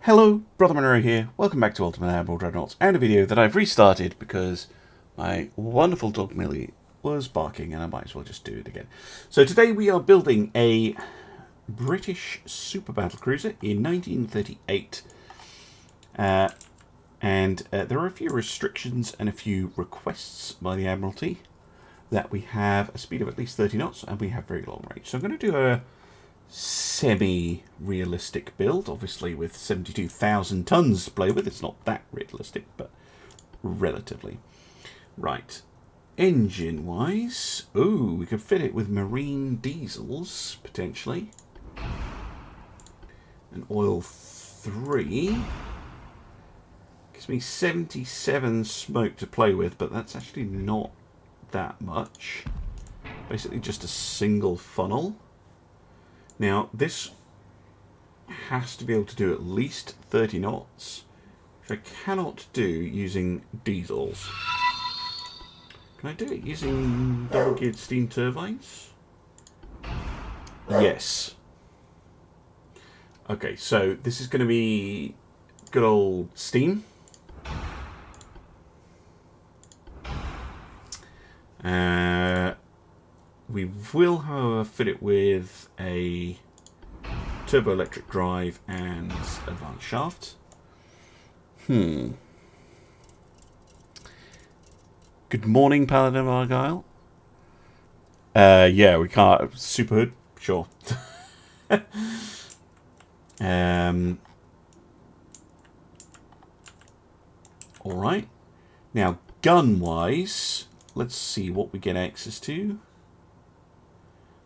Hello, Brother Monroe here. Welcome back to Ultimate Admiral Dreadnoughts and a video that I've restarted because my wonderful dog Millie was barking and I might as well just do it again. So today we are building a British super battlecruiser in 1938. And there are a few restrictions and a few requests by the Admiralty that we have a speed of at least 30 knots and we have very long range. So I'm going to do a semi-realistic build, obviously with 72,000 tons to play with. It's not that realistic, but relatively. Right. Engine-wise, ooh, we could fit it with marine diesels, potentially. And oil 3. Gives me 77 smoke to play with, but that's actually not that much. Basically just a single funnel. Now, this has to be able to do at least 30 knots, which I cannot do using diesels. Can I do it using double-geared steam turbines? Yes. Okay, so this is going to be good old steam. We will, however, fit it with a turbo-electric drive and advanced shaft. Good morning, Paladin of Argyle. Yeah, we can't. Super Hood, sure. Alright. Now, gun-wise, let's see what we get access to.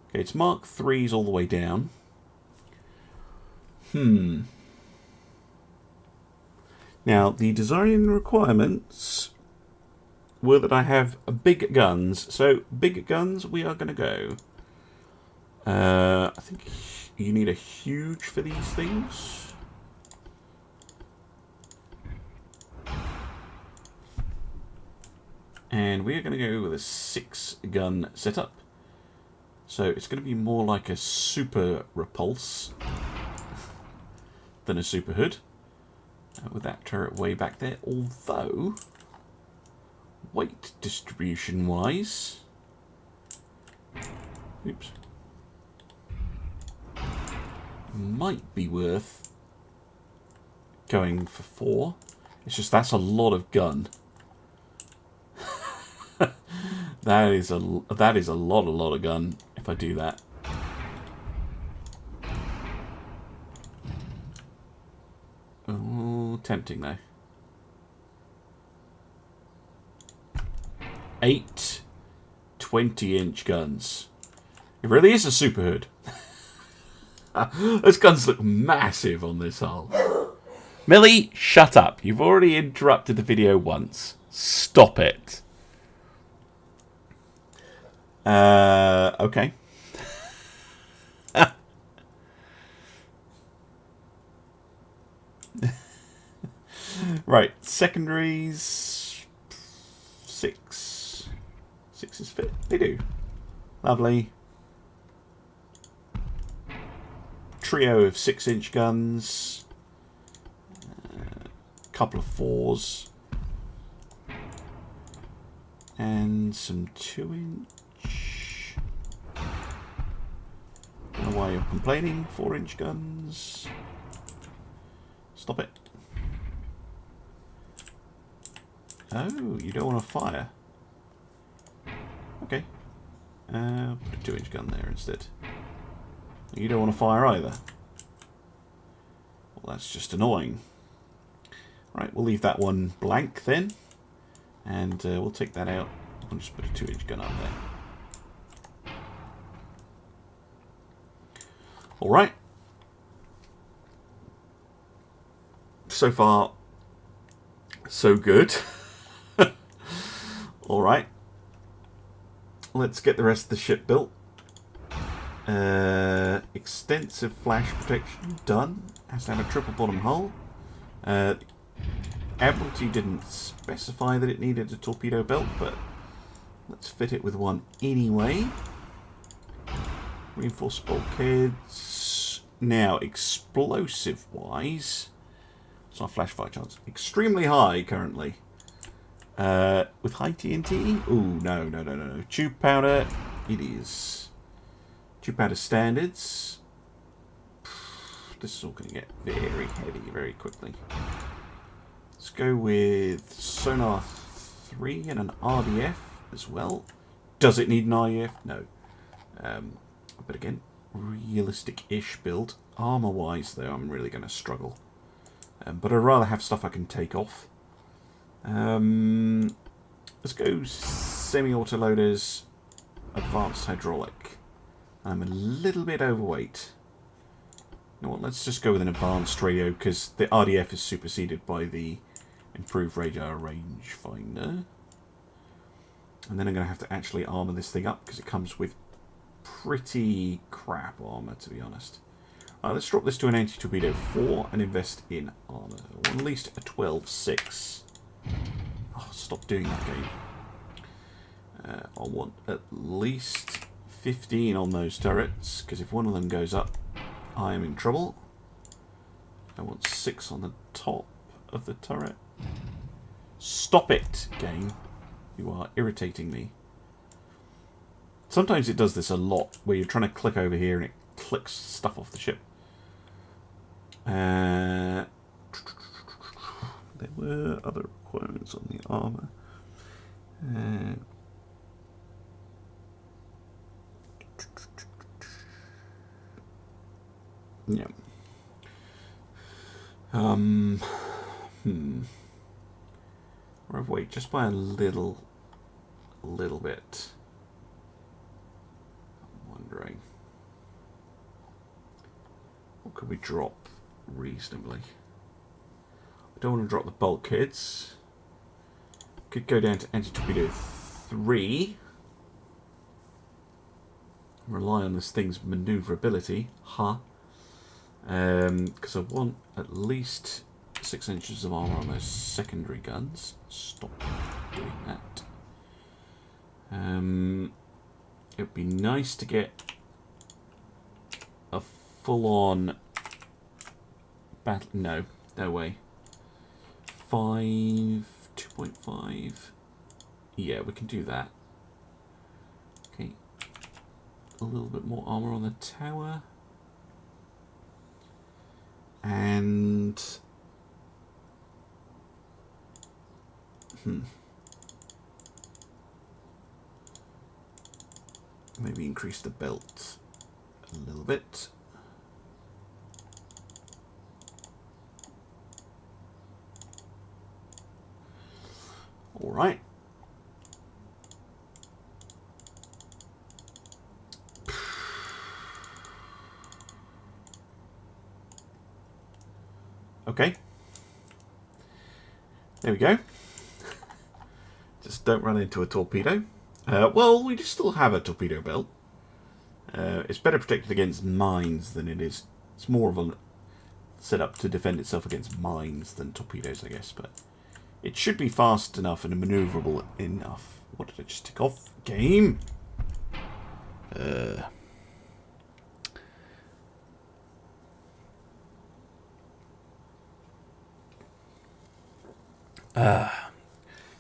Okay, it's Mark 3s all the way down. Now, the design requirements were that I have big guns. So, big guns, we are going to go. I think you need a huge for these things. And we are going to go with a 6-gun setup. So it's going to be more like a super repulse than a super hood. With that turret way back there. Although, weight distribution wise, oops, might be worth going for 4. It's just that's a lot of gun. That is a lot of gun if I do that. Oh, tempting though. 8 20-inch guns. It really is a super hood. Those guns look massive on this hull. Millie, shut up. You've already interrupted the video once. Stop it. Okay. Right, secondaries. 6. 6 is fit. They do. Lovely. Trio of 6-inch guns. Couple of 4s. And some 2-inch. I don't know why you're complaining. 4-inch guns. Stop it. Oh, you don't want to fire. Okay. Put a 2-inch gun there instead. You don't want to fire either. Well, that's just annoying. Right, we'll leave that one blank then. And we'll take that out. I'll just put a 2-inch gun up there. Alright. So far, so good. Alright. Let's get the rest of the ship built. Extensive flash protection, done. Has to have a triple bottom hull. Admiralty didn't specify that it needed a torpedo belt, but let's fit it with one anyway. Reinforced bulkheads. Now, explosive-wise, What's our flash fire chance? Extremely high currently. With high TNT? Ooh, no. Tube powder, it is. Tube powder standards. This is all going to get very heavy very quickly. Let's go with sonar 3 and an RDF as well. Does it need an RDF? No. But again, realistic-ish build. Armour-wise, though, I'm really going to struggle. But I'd rather have stuff I can take off. Let's go semi-auto loaders, advanced hydraulic. I'm a little bit overweight. You know what, let's just go with an advanced radio because the RDF is superseded by the improved radar rangefinder. And then I'm going to have to actually armour this thing up because it comes with pretty crap armour, to be honest. Let's drop this to an anti-torpedo 4 and invest in armour. Or at least a 12.6. Oh, stop doing that game. I want at least 15 on those turrets, because if one of them goes up, I am in trouble. I want 6 on the top of the turret. Stop it, game. You are irritating me. Sometimes it does this a lot, where you're trying to click over here and it clicks stuff off the ship. There were other requirements on the armour. Yeah. Or wait, just by a little bit. I'm wondering, what could we drop reasonably? I don't want to drop the bulkheads. Could go down to anti-torpedo 3. Rely on this thing's manoeuvrability. Because I want at least 6 inches of armour on those secondary guns. Stop doing that. It would be nice to get a full-on battle. No way. 2.5. Yeah, we can do that. Okay. A little bit more armour on the tower. And maybe increase the belt a little bit. All right. Okay. There we go. Just don't run into a torpedo. Well, we just still have a torpedo belt. It's better protected against mines than it is. It's more of a setup to defend itself against mines than torpedoes, I guess. But it should be fast enough and manoeuvrable enough. What did I just tick off? Game.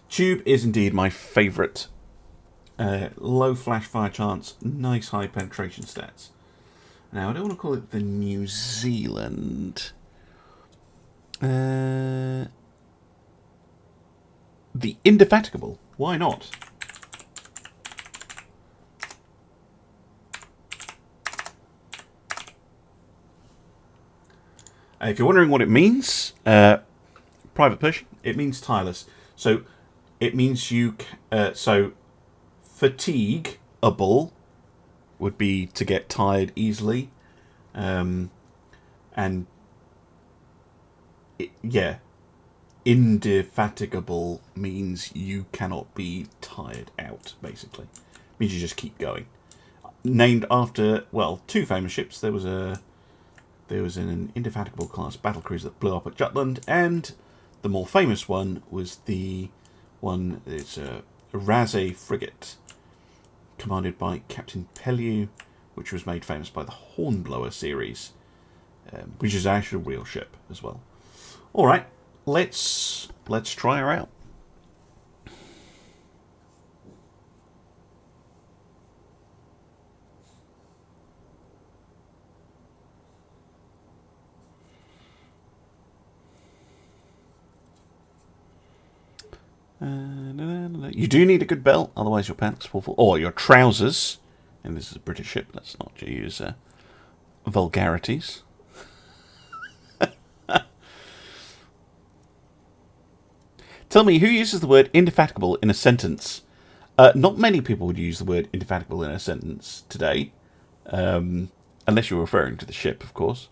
Tube is indeed my favourite. Low flash fire chance, nice high penetration stats. Now, I don't want to call it the New Zealand. The Indefatigable. Why not? If you're wondering what it means, private push, it means tireless. So it means you so fatigueable would be to get tired easily, and indefatigable means you cannot be tired out. Basically, it means you just keep going. Named after, well, 2 famous ships. There was an Indefatigable class battlecruiser that blew up at Jutland, and the more famous one was the one. It's a Raze frigate, commanded by Captain Pellew, which was made famous by the Hornblower series, which is actually a real ship as well. All right. let's try her out. You do need a good belt, otherwise your pants will fall. Or your trousers. And this is a British ship, let's not use vulgarities. Tell me, who uses the word indefatigable in a sentence? Not many people would use the word indefatigable in a sentence today. Unless you're referring to the ship, of course.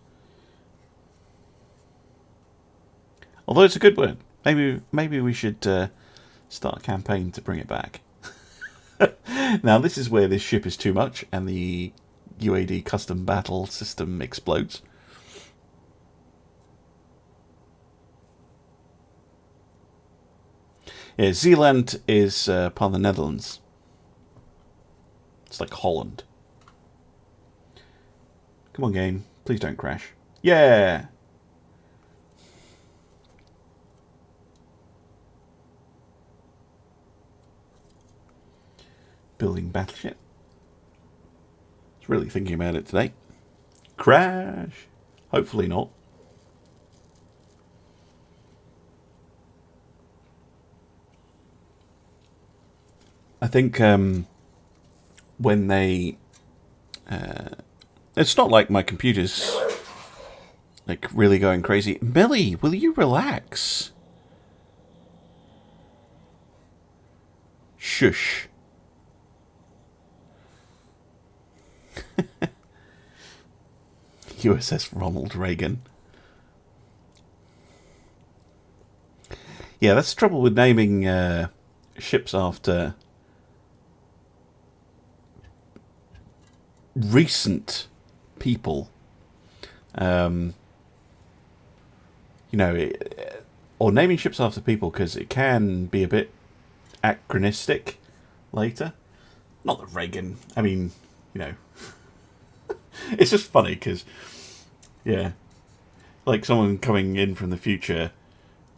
Although it's a good word. Maybe we should start a campaign to bring it back. Now, this is where this ship is too much and the UAD custom battle system explodes. Yeah, Zeeland is part of the Netherlands. It's like Holland. Come on, game. Please don't crash. Yeah! Building battleship. I was really thinking about it today. Crash! Hopefully not. I think when they... it's not like my computer's like really going crazy. Millie, will you relax? Shush. USS Ronald Reagan. Yeah, that's the trouble with naming ships after recent people. You know, or naming ships after people, because it can be a bit anachronistic later. Not that Reagan, I mean, you know, it's just funny because, yeah, like someone coming in from the future,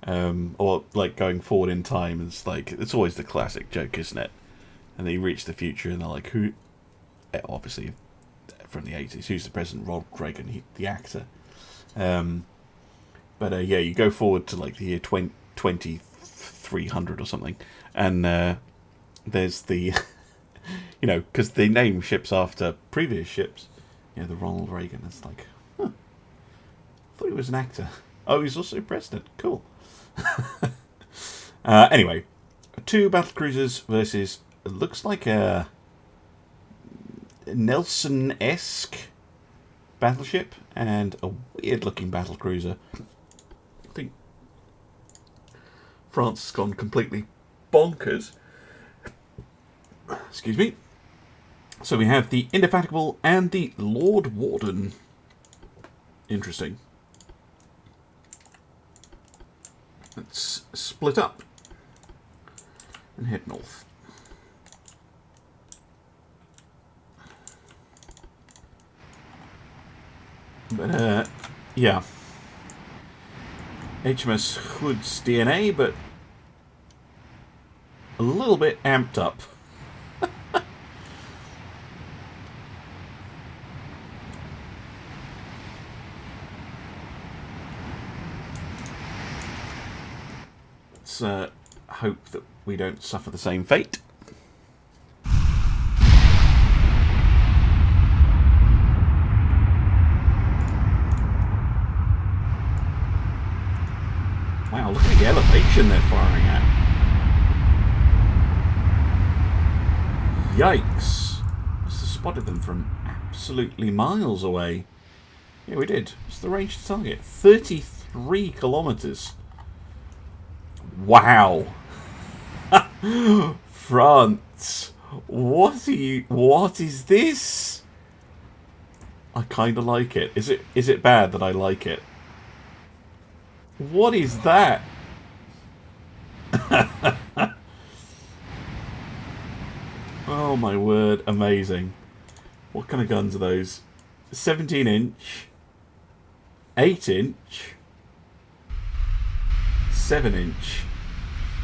or like going forward in time, it's like, it's always the classic joke, isn't it? And they reach the future and they're like, who, obviously from the 80s, who's the president? Ronald Reagan, the actor. But yeah, you go forward to like the year 2300 or something, and there's the, you know, because they name ships after previous ships. You know, the Ronald Reagan. It's like, huh, I thought he was an actor. Oh, he's also president. Cool. Anyway, 2 battlecruisers versus, it looks like a Nelson-esque battleship and a weird-looking battlecruiser. I think France has gone completely bonkers. Excuse me. So we have the Indefatigable and the Lord Warden. Interesting. Let's split up and head north. But, yeah. HMS Hood's DNA, but a little bit amped up. Let's hope that we don't suffer the same fate. Wow, look at the elevation they're firing at. Yikes. Must have spotted them from absolutely miles away. Yeah, we did. What's the range to target? 33 kilometers. Wow. France. What is this? I kind of like it. Is it bad that I like it? What is that? Oh my word, amazing. What kind of guns are those? 17-inch, 8-inch, 7-inch.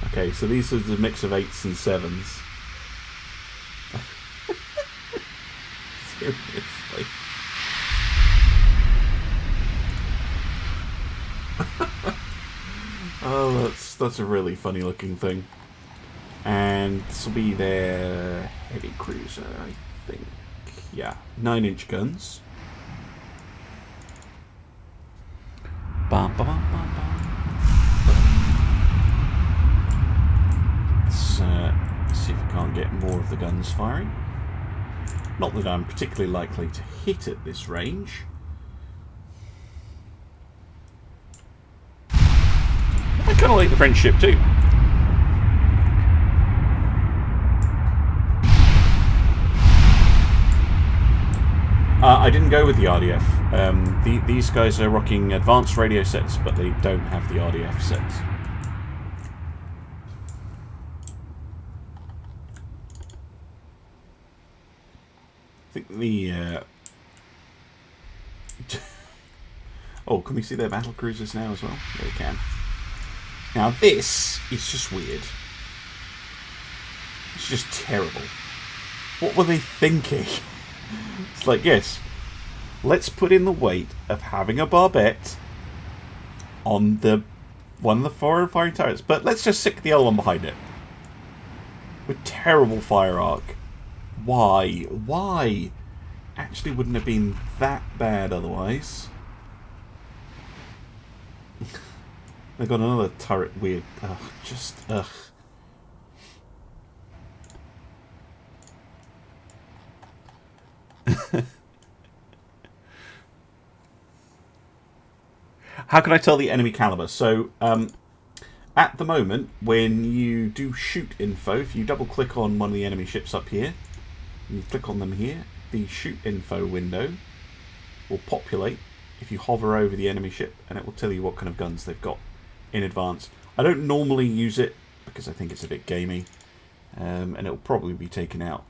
Okay, so these are the mix of 8s and 7s. Seriously. Oh, that's a really funny looking thing. And this will be their heavy cruiser, I think. Yeah, 9-inch guns. Bum, bum, bum, bum, bum. Let's see if we can't get more of the guns firing. Not that I'm particularly likely to hit at this range. I kind of like the French ship too. I didn't go with the RDF. These guys are rocking advanced radio sets, but they don't have the RDF sets. I think the... Oh, can we see their battlecruisers now as well? Yeah, we can. Now this is just weird. It's just terrible. What were they thinking? It's like, yes, let's put in the weight of having a barbette on one of the forward firing turrets, but let's just stick the other one behind it. With terrible fire arc. Why? Why? Actually wouldn't have been that bad otherwise. They've got another turret weird. Ugh, just, ugh. How can I tell the enemy caliber? So, at the moment, when you do shoot info, if you double click on one of the enemy ships up here, and you click on them here, the shoot info window will populate if you hover over the enemy ship, and it will tell you what kind of guns they've got in advance. I don't normally use it because I think it's a bit gamey, and it'll probably be taken out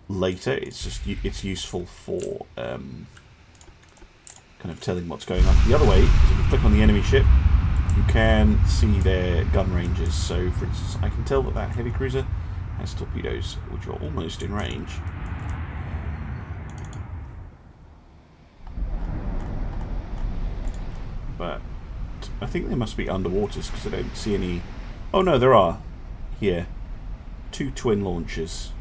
later. It's just it's useful for kind of telling what's going on. The other way is if you click on the enemy ship, you can see their gun ranges. So, for instance, I can tell that that heavy cruiser has torpedoes, which are almost in range. But I think they must be underwaters because I don't see any... Oh no, there are. Here. 2 twin launchers.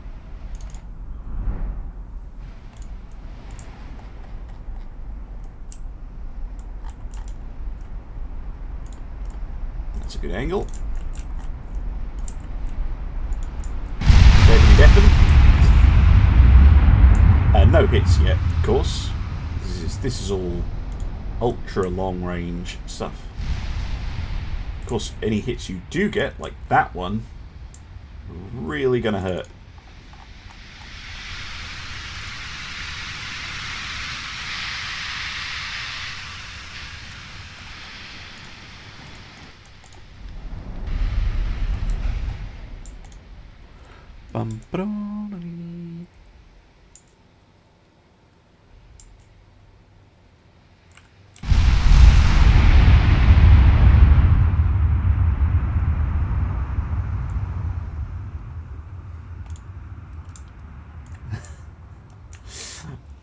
That's a good angle. Deadly deafened. No hits yet, of course. This is all ultra long range stuff. Of course, any hits you do get, like that one, really gonna hurt. Bum, ba-dum.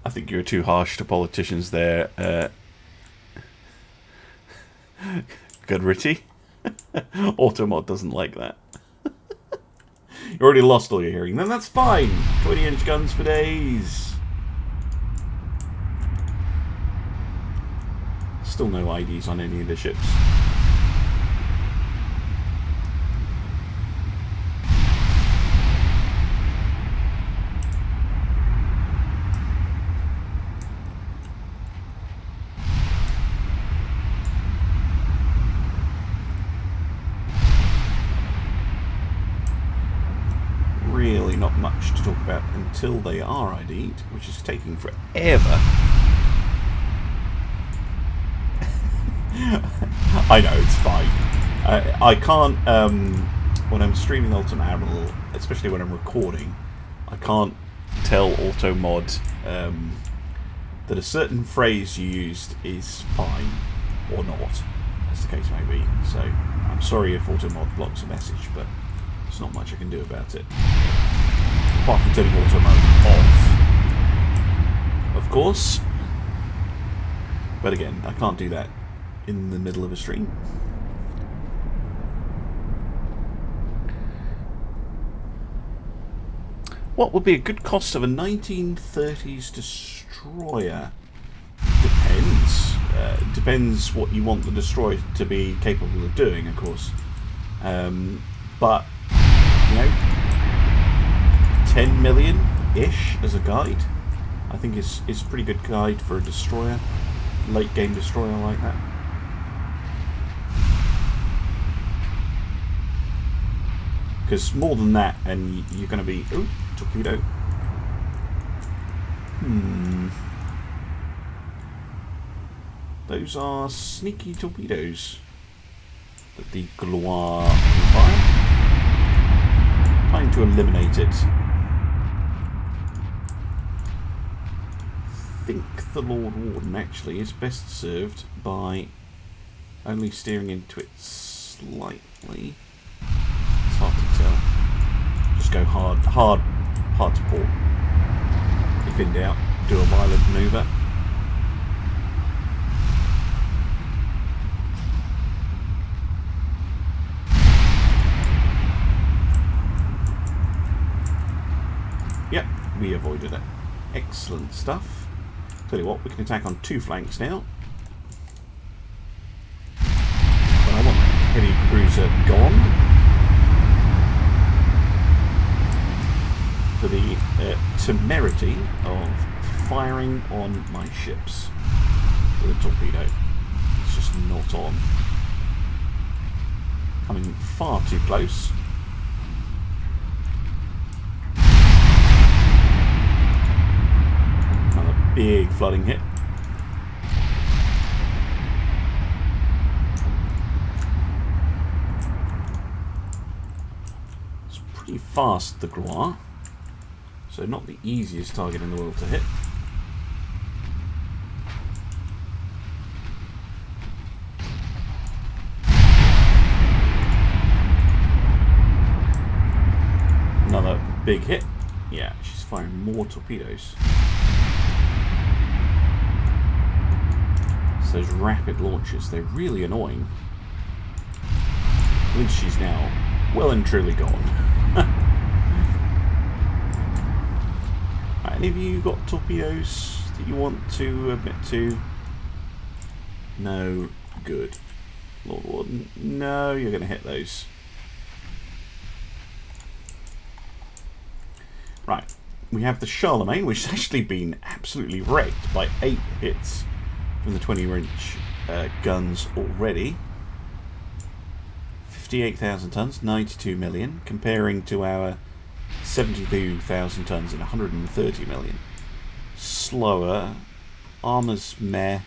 I think you're too harsh to politicians there, Goodritty. Automod doesn't like that. You already lost all your hearing. Then that's fine. 20-inch guns for days. Still no IDs on any of the ships. Really not much to talk about until they are ID'd, which is taking forever. I know, it's fine. I can't, when I'm streaming Ultimate Admiral, especially when I'm recording, I can't tell Automod that a certain phrase you used is fine or not. as the case may be. So I'm sorry if auto-mod blocks a message, but there's not much I can do about it. Apart from turning auto mode off, of course. But again, I can't do that in the middle of a stream. What would be a good cost of a 1930s destroyer? Depends. Depends what you want the destroyer to be capable of doing, of course. But, you know, 10 million-ish as a guide, I think is a pretty good guide for a destroyer. Late game destroyer like that. Because more than that, and you're going to be... Ooh, torpedo. Those are sneaky torpedoes that the Gloire can fire. Time to eliminate it. I think the Lord Warden actually is best served by only steering into it slightly. It's hard to tell. Just go hard to port. If in doubt, do a violent manoeuvre. Yep, we avoided it. Excellent stuff. Tell you what, we can attack on 2 flanks now. But I want heavy cruiser gone. For the temerity of firing on my ships with a torpedo. It's just not on. Coming far too close. Another big flooding hit. It's pretty fast, the Gloire. So not the easiest target in the world to hit. Another big hit. Yeah, she's firing more torpedoes. It's those rapid launches, they're really annoying. At least she's now well and truly gone. Any of you got torpedoes that you want to admit to? No. Good. Lord Warden. No, you're going to hit those. Right. We have the Charlemagne, which has actually been absolutely wrecked by 8 hits from the 20-inch guns already. 58,000 tons, 92 million, comparing to our 72,000 tons and 130 million. Slower. Armour's meh.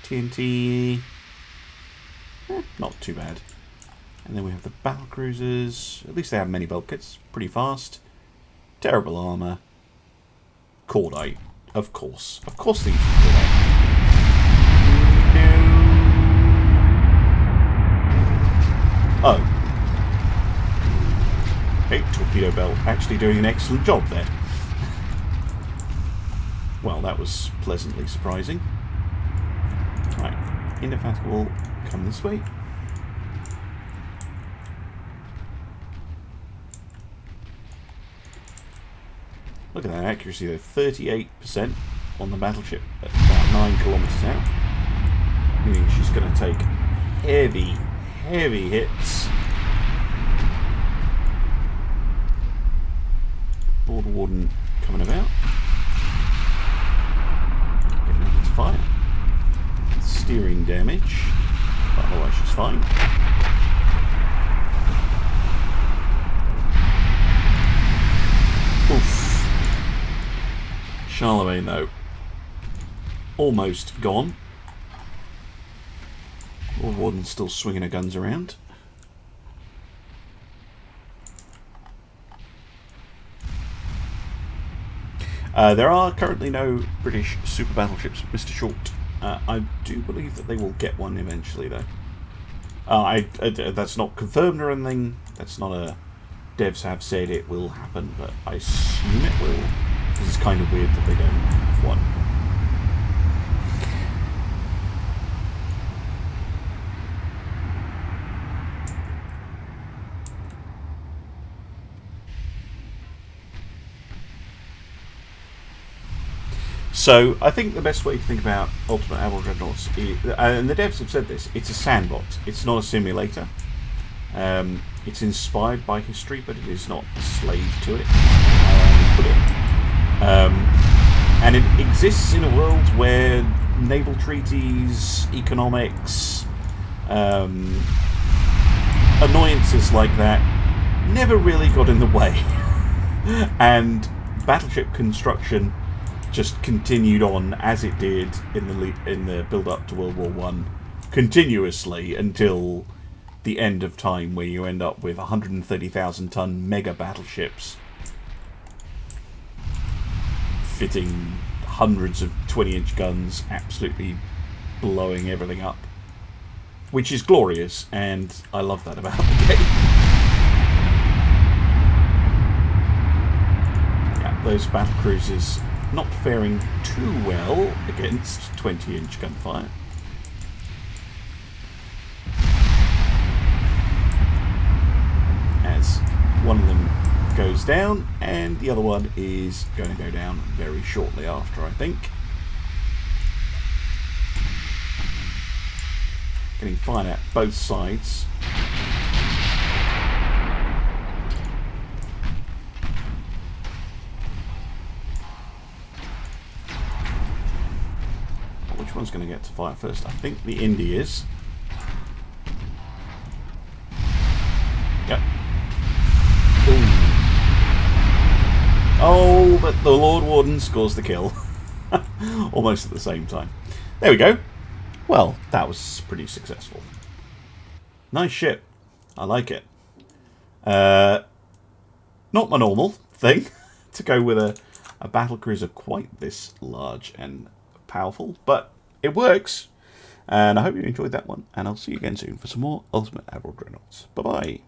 TNT. Not too bad. And then we have the battlecruisers. At least they have many bulkheads. Pretty fast. Terrible armour. Cordite. Of course. Of course these are cordite. No. Oh. Okay, torpedo belt actually doing an excellent job there. Well, that was pleasantly surprising. Right, Indefatigable, come this way. Look at that accuracy though, 38% on the battleship at about 9 kilometers out. Meaning she's going to take heavy hits. Lord Warden coming about. Getting ready to fire. Steering damage. But otherwise she's fine. Oof. Charlemagne though. Almost gone. Lord Warden's still swinging her guns around. There are currently no British super battleships, Mr. Short. I do believe that they will get one eventually, though. That's not confirmed or anything. That's not a... Devs have said it will happen, but I assume it will. Because it's kind of weird that they don't have one. So, I think the best way to think about Ultimate Admiral Dreadnoughts is, and the devs have said this, it's a sandbox. It's not a simulator. It's inspired by history, but it is not a slave to it. And it exists in a world where naval treaties, economics, annoyances like that never really got in the way. And battleship construction just continued on as it did in the build-up to World War One, continuously until the end of time, where you end up with 130,000-ton mega battleships fitting hundreds of 20-inch guns, absolutely blowing everything up, which is glorious, and I love that about the game. Yeah, those battlecruisers not faring too well against 20-inch gunfire. As one of them goes down, and the other one is going to go down very shortly after, I think. Getting fired at both sides. Which one's going to get to fire first? I think the Indy is. Yep. Ooh. Oh, but the Lord Warden scores the kill. Almost at the same time. There we go. Well, that was pretty successful. Nice ship. I like it. Not my normal thing to go with a battlecruiser quite this large and powerful, but it works. And I hope you enjoyed that one, and I'll see you again soon for some more Ultimate Admiral Dreadnoughts. Bye-bye.